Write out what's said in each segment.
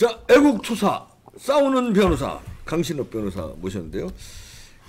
자, 애국투사 싸우는 변호사 강신업 변호사 모셨는데요.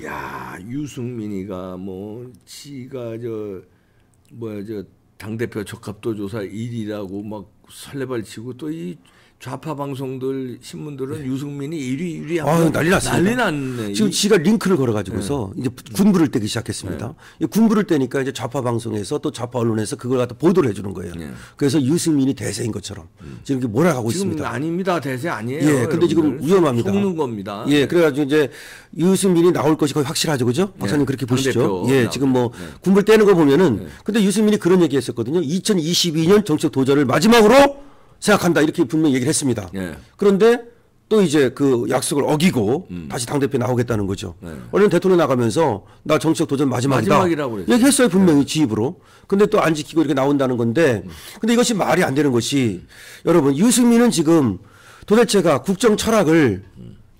야, 유승민이가 뭐 지가 저 당대표 적합도 조사 1위라고 막 설레발치고 또 이 좌파 방송들 신문들은 네. 유승민이 1위 아, 난리 났습니다. 난리 났네. 지금 지가 링크를 걸어가지고서 네. 이제 군부를 떼기 시작했습니다. 네. 군부를 떼니까 이제 좌파 방송에서 또 좌파 언론에서 그걸 갖다 보도를 해주는 거예요. 네. 그래서 유승민이 대세인 것처럼 지금 이렇게 몰아가고 지금 있습니다. 아닙니다. 대세 아니에요. 예, 근데 지금 위험합니다. 속는 겁니다. 예, 그래가지고 이제 유승민이 나올 것이 거의 확실하죠, 그죠? 박사님 네. 그렇게 보시죠. 예, 지금 뭐 네. 군부를 떼는 거 보면은 네. 근데 유승민이 그런 얘기했었거든요. 2022년 정책 도전을 마지막으로 생각한다 이렇게 분명히 얘기를 했습니다. 네. 그런데 또 이제 그 약속을 어기고 다시 당대표에 나오겠다는 거죠. 네. 얼른 대통령 나가면서 나 정치적 도전 마지막이라고 얘기했어요 분명히 네. 지입으로. 근데 또 안 지키고 이렇게 나온다는 건데 근데 이것이 말이 안 되는 것이 여러분 유승민은 지금 도대체가 국정 철학을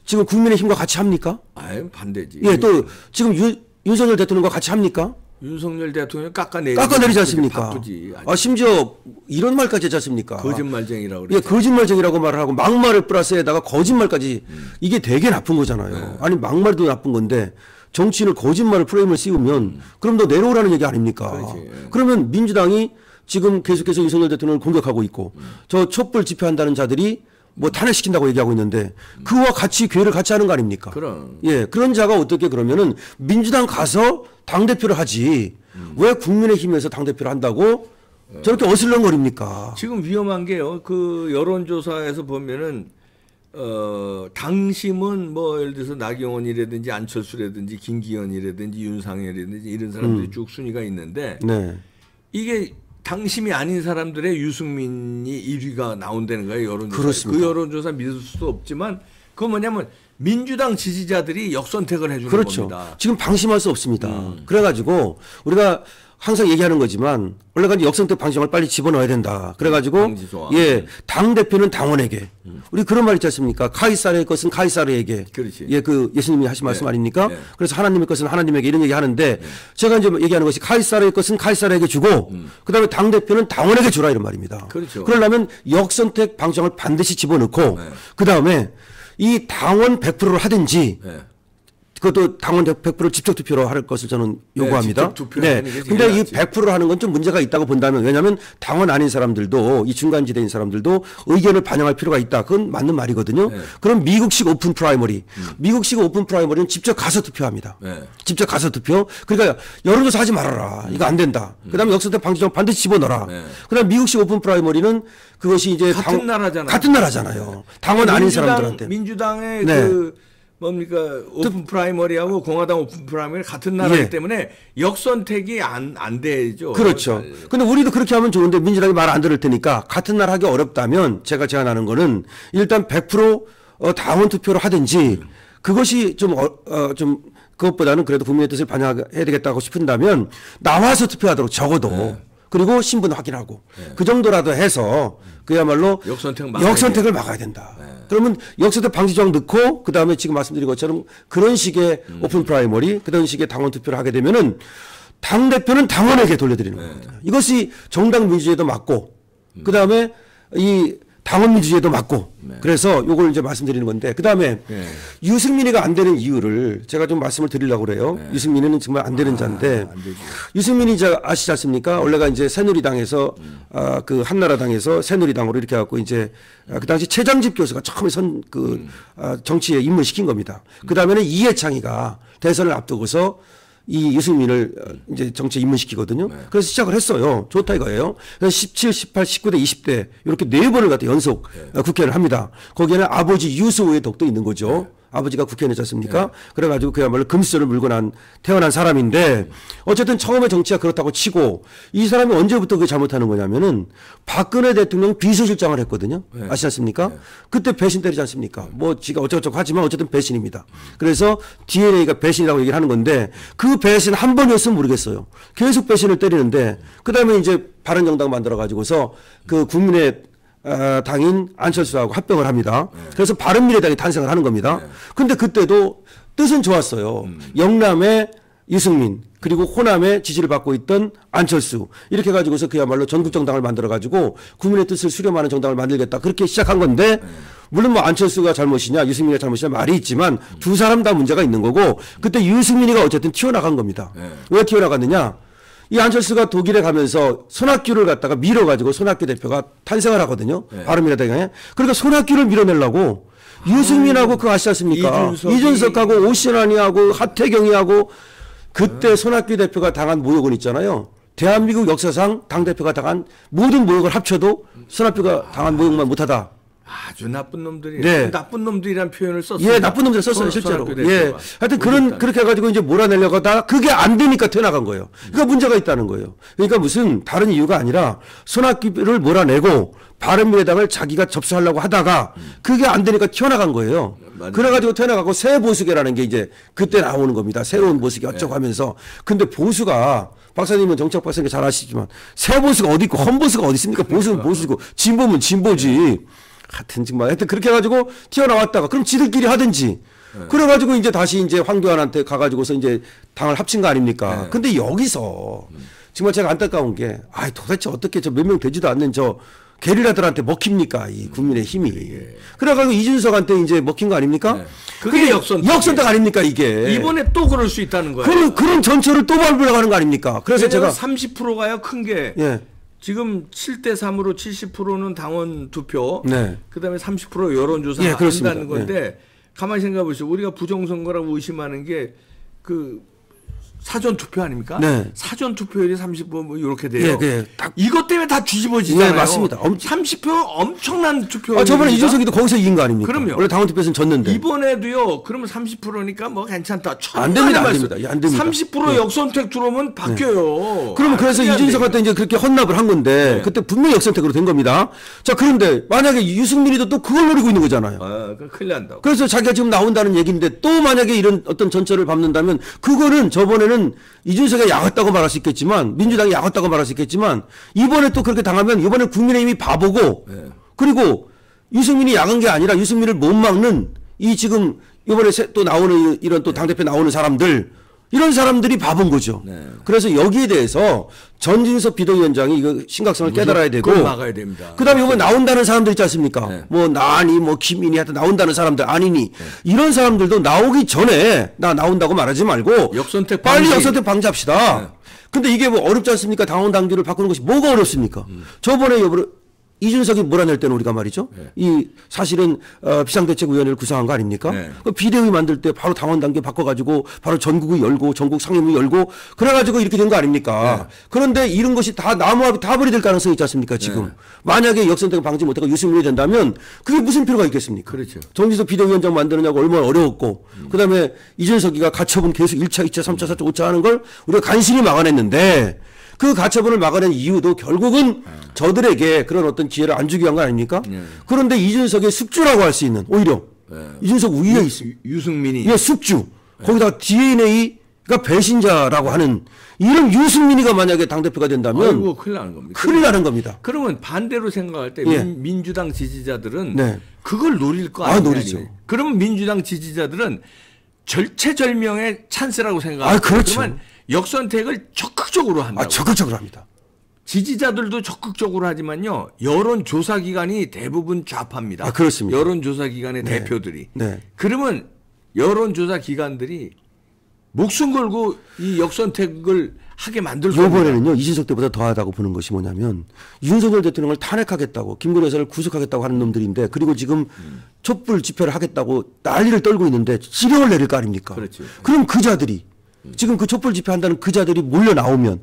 지금 국민의힘과 같이 합니까? 아유 반대지. 예, 또 지금 윤석열 대통령과 같이 합니까? 윤석열 대통령 깎아내리지 않습니까? 바쁘지. 심지어 이런 말까지 하지 않습니까? 거짓말쟁이라고 그랬죠. 예, 거짓말쟁이라고 말을 하고 막말을 플러스에다가 거짓말까지 이게 되게 나쁜 거잖아요. 네. 아니 막말도 나쁜 건데 정치인을 거짓말을 프레임을 씌우면 그럼 너 내려오라는 얘기 아닙니까? 그렇지. 그러면 민주당이 지금 계속해서 윤석열 대통령을 공격하고 있고 저 촛불 집회한다는 자들이 뭐 탄핵시킨다고 얘기하고 있는데 그와 같이 괴를 같이 하는 거 아닙니까? 그럼. 예, 그런 자가 어떻게 그러면은 민주당 가서 당대표를 하지 왜 국민의힘에서 당대표를 한다고 저렇게 어슬렁거립니까? 지금 위험한 게요. 그 여론조사에서 보면은 당심은 뭐 예를 들어서 나경원이라든지 안철수라든지 김기현이라든지 윤상현이라든지 이런 사람들이 쭉 순위가 있는데 네. 이게 당심이 아닌 사람들의 유승민이 1위가 나온다는 거예요. 여론조사. 그렇습니다. 그 여론조사 믿을 수도 없지만 그건 뭐냐면 민주당 지지자들이 역선택을 해주는 그렇죠. 겁니다. 지금 방심할 수 없습니다. 그래가지고 우리가 항상 얘기하는 거지만 원래가 이제 역선택 방심을 빨리 집어넣어야 된다. 그래가지고 예, 당 대표는 당원에게 우리 그런 말 있지 않습니까? 카이사르의 것은 카이사르에게. 그렇지. 예, 그 예수님이 하신 말씀 아닙니까? 네. 그래서 하나님의 것은 하나님에게 이런 얘기 하는데 제가 이제 얘기하는 것이 카이사르의 것은 카이사르에게 주고 그다음에 당 대표는 당원에게 주라 이런 말입니다. 그렇죠. 그러려면 역선택 방정을 반드시 집어넣고 그다음에 이 당원 100%를 하든지. 네. 그것도 당원 100% 직접 투표로 할 것을 저는 요구합니다. 네. 근데 이 100%를 하는 건 좀 문제가 있다고 본다면 왜냐하면 당원 아닌 사람들도 이 중간지대인 사람들도 의견을 반영할 필요가 있다. 그건 맞는 말이거든요. 네. 그럼 미국식 오픈 프라이머리. 미국식 오픈 프라이머리는 직접 가서 투표합니다. 네. 직접 가서 투표. 그러니까 여론조사 하지 말아라. 이거 안 된다. 그다음에 역선택 방지정 반드시 집어넣어라. 네. 그다음에 미국식 오픈 프라이머리는 그것이 이제 같은 나라잖아요. 같은 나라잖아요. 당원 아닌 사람들한테. 민주당의 네. 뭡니까 오픈 프라이머리하고 공화당 오픈 프라이머리 같은 나라이기 예. 때문에 역선택이 안 되죠. 그렇죠. 근데 우리도 그렇게 하면 좋은데 민주당이 말 안 들을 테니까 같은 나라 하기 어렵다면 제가 제안하는 거는 일단 100% 당원 투표를 하든지 그것이 좀 그것보다는 그래도 국민의 뜻을 반영해야 되겠다고 싶은다면 나와서 투표하도록 적어도 네. 그리고 신분 확인하고 네. 그 정도라도 해서 그야말로 역선택을 막아야 된다. 네. 그러면 역선택 방지조항 넣고 그다음에 지금 말씀드린 것처럼 그런 식의 오픈 프라이머리 그런 식의 당원 투표를 하게 되면은 당대표는 당원에게 돌려드리는 네. 겁니다. 이것이 정당 민주주의도 맞고 그다음에 이 당원 민주주의도 맞고 네. 그래서 요걸 이제 말씀드리는 건데 그다음에 네. 유승민이가 안 되는 이유를 제가 좀 말씀을 드리려고 그래요. 네. 유승민이는 정말 안 되는 자인데 유승민이 이제 아시지 않습니까? 원래가 이제 새누리당에서 그 한나라당에서 새누리당으로 이렇게 해갖고 이제 그 당시 최장집 교수가 처음에 정치에 입문시킨 겁니다. 그다음에는 이해창이가 대선을 앞두고서 이 유승민을 이제 정치에 입문시키거든요. 네. 그래서 시작을 했어요. 좋다 이거예요. 그래서 17, 18, 19대, 20대 이렇게 4번을 갖다 연속 네. 국회의원을 합니다. 거기에는 아버지 유수호의 덕도 있는 거죠. 네. 아버지가 국회의원이지 않습니까? 네. 그래가지고 그야말로 금수저를 물고 태어난 사람인데 어쨌든 처음에 정치가 그렇다고 치고 이 사람이 언제부터 그게 잘못하는 거냐면은 박근혜 대통령 비서실장을 했거든요. 네. 아시지 않습니까? 네. 그때 배신 때리지 않습니까? 뭐 지가 어쩌고저쩌고 하지만 어쨌든 배신입니다. 그래서 DNA가 배신이라고 얘기를 하는 건데 그 배신 한 번이었으면 모르겠어요. 계속 배신을 때리는데 그다음에 이제 바른정당 만들어가지고서 그 국민의 당인 안철수하고 합병을 합니다. 네. 그래서 바른미래당이 탄생을 하는 겁니다. 그런데 네. 그때도 뜻은 좋았어요. 영남에 유승민 그리고 호남의 지지를 받고 있던 안철수 이렇게 가지고서 그야말로 전국 정당을 만들어 가지고 국민의 뜻을 수렴하는 정당을 만들겠다 그렇게 시작한 건데 물론 뭐 안철수가 잘못이냐 유승민이 잘못이냐 말이 있지만 두 사람 다 문제가 있는 거고 그때 유승민이가 어쨌든 튀어나간 겁니다. 왜 튀어나갔느냐? 이 안철수가 독일에 가면서 손학규를 갖다가 밀어가지고 손학규 대표가 탄생을 하거든요. 바른미래당에. 그러니까 손학규를 밀어내려고 유승민하고 그거 아시지 않습니까? 이준석하고 오신환이하고 하태경이하고 그때 손학규 대표가 당한 모욕은 있잖아요. 대한민국 역사상 당대표가 당한 모든 모욕을 합쳐도 손학규가 당한 모욕만 못하다. 아주 나쁜 놈들이. 네. 나쁜 놈들이란 표현을 썼어요. 예, 나쁜 놈들 썼어요, 실제로. 예. 하여튼 그렇게 해가지고 이제 몰아내려고 하다가 그게 안 되니까 튀어나간 거예요. 그러니까 문제가 있다는 거예요. 그러니까 무슨 다른 이유가 아니라 손학규를 몰아내고 바른미래당을 자기가 접수하려고 하다가 그게 안 되니까 튀어나간 거예요. 그래가지고 튀어나가고 새 보수계라는 게 이제 그때 나오는 겁니다. 새로운 보수계 어쩌고 하면서. 근데 보수가 박사님은 정치학 박사님 잘 아시지만 새 보수가 어디 있고 헌 보수가 어디 있습니까? 보수는 보수고 진보면 진보지. 하여튼 그렇게 해가지고 튀어나왔다가 그럼 지들끼리 하든지 그래가지고 이제 다시 이제 황교안한테 가가지고서 이제 당을 합친 거 아닙니까? 근데 여기서 정말 제가 안타까운 게 도대체 어떻게 저 몇 명 되지도 않는 저 게릴라들한테 먹힙니까? 이 국민의 힘이. 그래가지고 이준석한테 이제 먹힌 거 아닙니까? 그게 역선택 아닙니까 이게. 이번에 또 그럴 수 있다는 거예요. 그런 전철을 또 밟으려고 하는 거 아닙니까? 그래서 제가 30%가요 큰 게. 지금 7대3으로 70%는 당원 투표, 그다음에 30% 여론조사 한다는 건데 가만히 생각해 보시죠. 우리가 부정선거라고 의심하는 게 그 사전 투표 아닙니까? 사전 투표율이 30% 이렇게 돼요. 이것 때문에 다 뒤집어지잖아요. 네, 맞습니다. 30% 엄청난 투표. 저번에 이준석이도 거기서 이긴 거 아닙니까? 그럼요. 원래 당원 투표에서는 졌는데. 이번에도요. 그러면 30%니까 뭐 괜찮다. 안 됩니다. 30% 역선택 들어오면 바뀌어요. 그러면 그래서 이준석한테 이제 그렇게 헌납을 한 건데 그때 분명히 역선택으로 된 겁니다. 자, 그런데 만약에 유승민이도 또 그걸 노리고 있는 거잖아요. 그럼 큰일 난다고. 그래서 자기가 지금 나온다는 얘기인데 또 만약에 이런 어떤 전철을 밟는다면 그거는 저번에는 이준석이 약했다고 말할 수 있겠지만 민주당이 약했다고 말할 수 있겠지만 이번에 또 그렇게 당하면 이번에 국민의힘이 바보고 그리고 유승민이 약한 게 아니라 유승민을 못 막는 이 지금 이번에 또 나오는 이런 또 당대표 나오는 사람들 이런 사람들이 바본 거죠. 그래서 여기에 대해서 전진석 비대위원장이 이거 심각성을 깨달아야 되고 막아야 됩니다. 그다음에 이번 나온다는 사람들 있지 않습니까? 뭐 나니 뭐 김인이 하여튼 나온다는 사람들 아니니 이런 사람들도 나오기 전에 나 나온다고 말하지 말고 빨리 역선택 방지합시다. 근데 이게 뭐 어렵지 않습니까? 당원 당규를 바꾸는 것이 뭐가 어렵습니까? 저번에 이준석이 몰아낼 때는 우리가 말이죠. 이 사실은 비상대책위원회를 구성한 거 아닙니까? 그 비대위 만들 때 바로 당원 단계 바꿔가지고 바로 전국이 열고 전국 상임위 열고 그래가지고 이렇게 된 거 아닙니까? 그런데 이런 것이 다 나무합이 다 버리될 가능성이 있지 않습니까? 지금 만약에 역선택을 방지 못하고 유승민이 된다면 그게 무슨 필요가 있겠습니까? 그렇죠. 정진석 비대위원장 만드느냐고 얼마나 어려웠고 그다음에 이준석이가 가처분 계속 1차, 2차, 3차, 4차, 5차 하는 걸 우리가 간신히 막아냈는데 그 가처분을 막아낸 이유도 결국은 저들에게 그런 어떤 기회를 안 주기 위한 거 아닙니까? 그런데 이준석의 숙주라고 할 수 있는 오히려 이준석 우위에 있습니다. 유승민이. 숙주. 거기다가 DNA가 배신자라고 하는 이런 유승민이가 만약에 당대표가 된다면 큰일 나는 겁니다. 큰일 나는 겁니다. 그러면 반대로 생각할 때 민주당 지지자들은 그걸 노릴 거 아니에요? 노리죠. 그러면 민주당 지지자들은 절체절명의 찬스라고 생각합니다. 그렇죠. 그러면 역선택을 적극적으로 한다고. 적극적으로 합니다. 지지자들도 적극적으로 하지만요. 여론조사 기관이 대부분 좌파입니다. 그렇습니다. 여론조사 기관의 대표들이. 그러면 여론조사 기관들이 목숨 걸고 이 역선택을 하게 만들 수 있습니다. 이번에는요. 이준석 때보다 더하다고 보는 것이 뭐냐면 윤석열 대통령을 탄핵하겠다고 김건희 여사를 구속하겠다고 하는 놈들인데 그리고 지금 촛불 집회를 하겠다고 난리를 떨고 있는데 지령을 내릴 거 아닙니까? 그렇죠. 그럼 그 자들이 지금 그 촛불 집회 한다는 그 자들이 몰려 나오면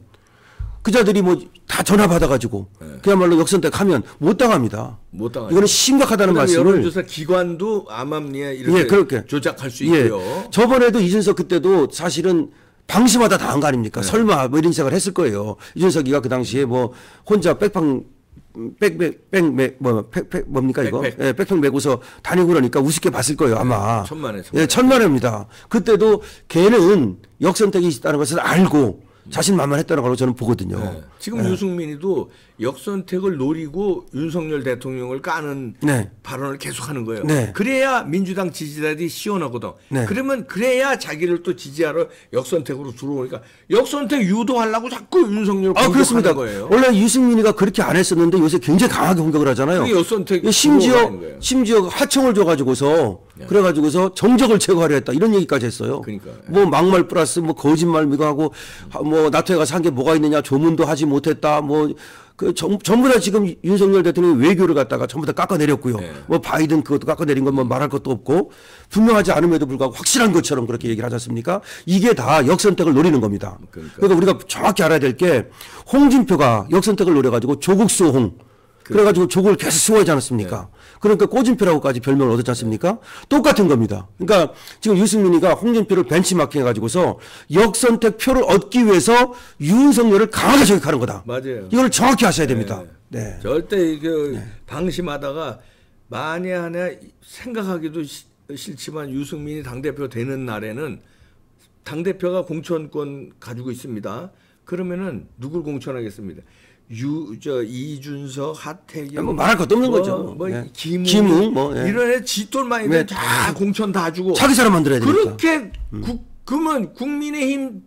그 자들이 뭐 다 전화 받아가지고 그야말로 역선택하면 못 당합니다. 못 당합니다. 이거는 심각하다는 말씀을. 여론조사 기관도 암암리에 이렇게 그렇게 조작할 수 있고요. 저번에도 이준석 그때도 사실은 방심하다 당한 거 아닙니까? 설마 뭐 이런 생각을 했을 거예요. 이준석이가 그 당시에 뭐 혼자 뭡니까 이거? 백팩 메고서 다니고 그러니까 우습게 봤을 거예요 아마. 천만에. 천만에입니다. 그때도 걔는 역선택이 있다는 것을 알고 자신만만했다는 걸로 저는 보거든요. 네. 지금 유승민이도 역선택을 노리고 윤석열 대통령을 까는 네. 발언을 계속하는 거예요. 네. 그래야 민주당 지지자들이 시원하거든. 네. 그러면 그래야 자기를 또 지지하러 역선택으로 들어오니까 역선택 유도하려고 자꾸 윤석열 공격하는 그렇습니다. 거예요. 원래 유승민이가 그렇게 안 했었는데 요새 굉장히 강하게 공격을 하잖아요. 그게 역선택 심지어 하청을 줘가지고서 그래가지고서 정적을 제거하려 했다 이런 얘기까지 했어요. 그러니까. 뭐 막말 플러스 뭐 거짓말 이거 하고 뭐 나토에 가서 한 게 뭐가 있느냐 조문도 하지 못했다 뭐. 전부 다 지금 윤석열 대통령이 외교를 갖다가 전부 다 깎아내렸고요. 네. 뭐 바이든 그것도 깎아내린 건 뭐 말할 것도 없고 분명하지 않음에도 불구하고 확실한 것처럼 그렇게 얘기를 하지 않습니까? 이게 다 역선택을 노리는 겁니다. 그러니까 우리가 정확히 알아야 될 게 홍준표가 역선택을 노려가지고 조국 수홍 그래가지고 조국을 계속 수호하지 않았습니까? 네. 그러니까 꼬준표라고까지 별명을 얻었지 않습니까? 똑같은 겁니다. 그러니까 지금 유승민이가 홍준표를 벤치마킹 해가지고서 역선택 표를 얻기 위해서 윤석열을 강하게 저격하는 거다. 맞아요. 이걸 정확히 하셔야 됩니다. 네. 네. 절대 방심하다가 만에 하나 생각하기도 싫지만 유승민이 당대표 되는 날에는 당대표가 공천권 가지고 있습니다. 그러면은 누굴 공천하겠습니다. 이준석, 하태경 뭐 말할 것도 없는 거죠. 네. 김웅 뭐 이런 애 쥐돌만이들 다 공천 다 주고 자기 사람 만들어야 되니까. 그렇게 그러면 국민의힘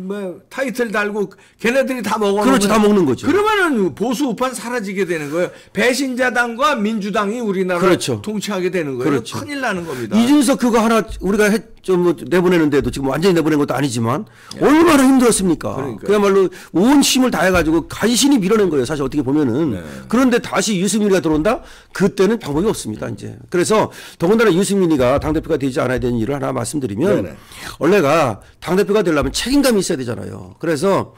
뭐 타이틀 달고 걔네들이 다 먹어. 그렇지, 다 먹는 거죠. 그러면은 보수 우파는 사라지게 되는 거예요. 배신자당과 민주당이 우리나라를 그렇죠. 통치하게 되는 거예요. 그렇죠. 큰일 나는 겁니다. 이준석 그거 하나 우리가 좀 뭐 내보내는데도 지금 완전히 내보낸 것도 아니지만 얼마나 힘들었습니까? 그러니까요. 그야말로 온 힘을 다해가지고 간신히 밀어낸 거예요. 사실 어떻게 보면은. 네. 그런데 다시 유승민이가 들어온다? 그때는 방법이 없습니다. 이제. 그래서 더군다나 유승민이가 당대표가 되지 않아야 되는 일을 하나 말씀드리면 네네. 원래가 당대표가 되려면 책임감이 있어야 되잖아요. 그래서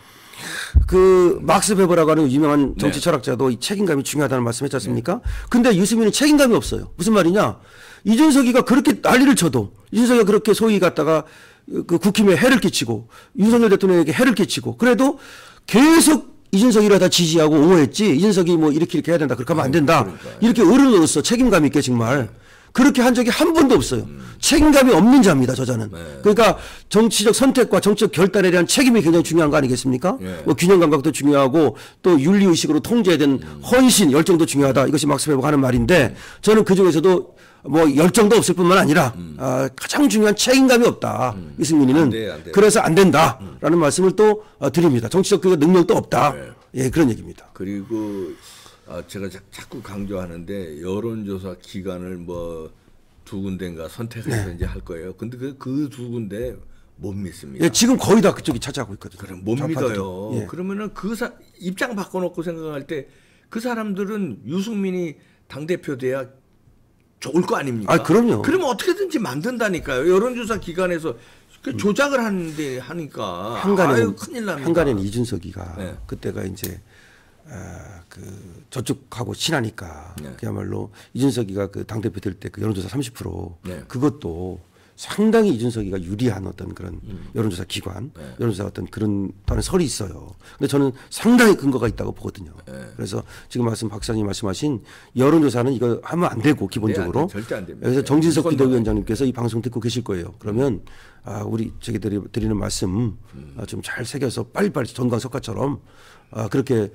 그 막스 베버라고 하는 유명한 정치 철학자도 이 책임감이 중요하다는 말씀했지 않습니까? 근데 유승민은 책임감이 없어요. 무슨 말이냐? 이준석이가 그렇게 난리를 쳐도 이준석이가 그렇게 소위 갖다가 그 국힘에 해를 끼치고 윤석열 대통령에게 해를 끼치고 그래도 계속 이준석이라 다 지지하고 옹호했지 이준석이 뭐 이렇게 해야 된다 그렇게 하면 안 된다 이렇게 어른으로서 책임감 있게 정말 그렇게 한 적이 한 번도 없어요. 책임감이 없는 자입니다, 저자는. 그러니까 정치적 선택과 정치적 결단에 대한 책임이 굉장히 중요한 거 아니겠습니까? 뭐 균형 감각도 중요하고 또 윤리 의식으로 통제에 대한 헌신, 열정도 중요하다. 이것이 막스 베버가 하는 말인데 저는 그 중에서도 뭐 열정도 없을 뿐만 아니라 가장 중요한 책임감이 없다. 이승민이는 안 돼. 그래서 안 된다라는 말씀을 또 드립니다. 정치적 그 능력도 없다. 예, 그런 얘기입니다. 그리고 제가 자꾸 강조하는데 여론조사 기관을 뭐 두 군데인가 선택해서 이제 할 거예요. 근데 그 두 군데 못 믿습니다. 예, 지금 거의 다 그쪽이 차지하고 있거든요. 그럼 못 믿어요. 예. 그러면은 입장 바꿔놓고 생각할 때 그 사람들은 유승민이 당대표 돼야 좋을 거 아닙니까? 아, 그럼요. 그러면 어떻게든지 만든다니까요. 여론조사 기관에서 조작을 하니까. 큰일 납니다. 한간에는 이준석이가 네. 그때가 이제 그 저쪽하고 친하니까 그야말로 이준석이가 그 당대표 될 때 그 여론조사 30% 그것도 상당히 이준석이가 유리한 어떤 그런 여론조사 기관, 여론조사 어떤 그런 다른 설이 있어요. 근데 저는 상당히 근거가 있다고 보거든요. 그래서 지금 박사님 말씀하신 여론조사는 이거 하면 안 되고 기본적으로. 절대 안 됩니다. 그래서 정진석 비대위원장님께서 이 방송 듣고 계실 거예요. 그러면 우리 저기 드리는 말씀 좀 잘 새겨서 빨리빨리 전광석화처럼 그렇게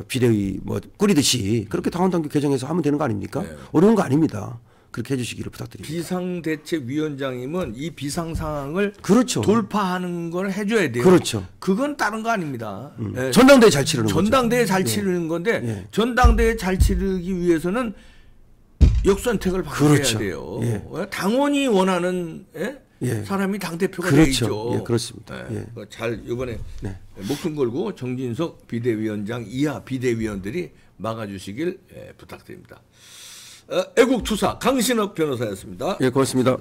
비대위 뭐 꾸리듯이 그렇게 당원당규 개정해서 하면 되는 거 아닙니까? 어려운 거 아닙니다. 그렇게 해주시기를 부탁드립니다. 비상대책위원장이면 이 비상 상황을 그렇죠. 돌파하는 걸 해줘야 돼요. 그렇죠. 그건 다른 거 아닙니다. 예. 전당대회 잘 치르는 거죠. 전당대회 잘 치르는 건데 전당대회 잘 치르기 위해서는 역선택을 방해해야 그렇죠. 돼요. 예. 당원이 원하는 사람이 당대표가 그렇죠. 되죠. 예, 그렇습니다. 잘 이번에 목숨 걸고 정진석 비대위원장 이하 비대위원들이 막아주시길 부탁드립니다. 애국투사 강신업 변호사였습니다. 예, 고맙습니다.